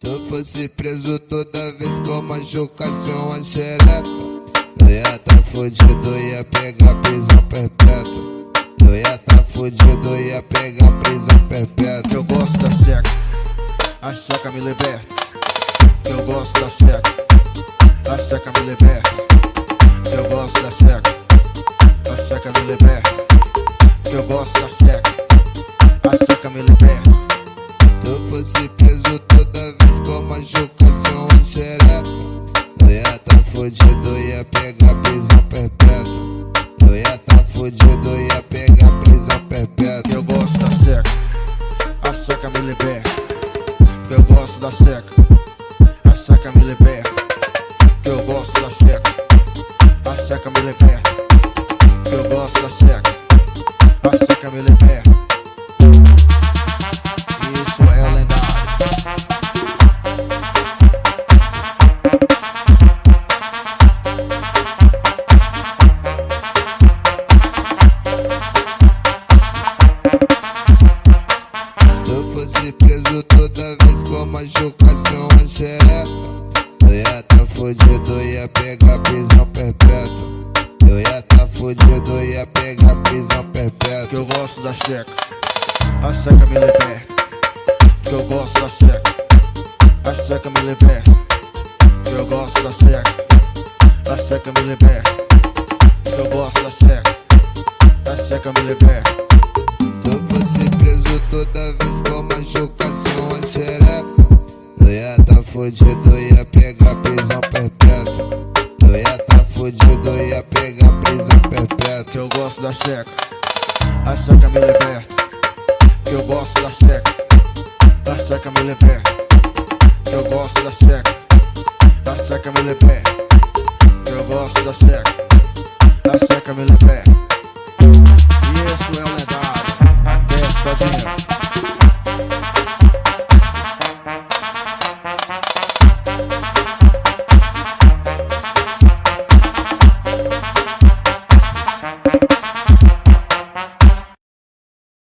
Se eu fosse preso toda vez que eu machucasse uma xereca, eu ia tá fudido, ia pegar prisão perpétua. Eu ia tá fudido, ia pegar prisão perpétua. Eu gosto da seca, a seca me liberta. Eu gosto da seca, a seca me liberta. Eu gosto da seca, a seca me liberta. Eu gosto da seca, a seca me liberta. Se eu fosse preso toda vez que eu machucasse uma xereca, eu ia tá fudido, ia pegar prisão perpétua. Eu ia tá fudido, ia pegar prisão perpétua. Eu gosto da seca, a seca me liberta. Eu gosto da seca, a seca me liberta. Eu gosto da seca, a seca me liberta. Eu gosto da seca, a seca me liberta. Isso é lendário. Se eu fosse preso toda vez que eu machucasse uma xereca, eu ia tá fudido, ia pegar prisão perpétua. Eu ia tá fudido, ia pegar prisão perpétua. Eu gosto da seca, a seca me liberta. Eu gosto da seca, a seca me liberta. Eu gosto da seca, a seca me liberta. Eu gosto da seca, a seca me liberta. Se eu fosse preso toda vez que eu machucasse uma xereca, eu ia tá fudido, ia pegar prisão perpétua. Eu ia tá fudido, ia pegar prisão perpétua. Eu gosto da seca, a seca me liberta. Eu gosto da seca, a seca me liberta. Eu gosto da seca, a seca me liberta. Eu gosto da seca, a seca me liberta. E isso é o lendário, a testa de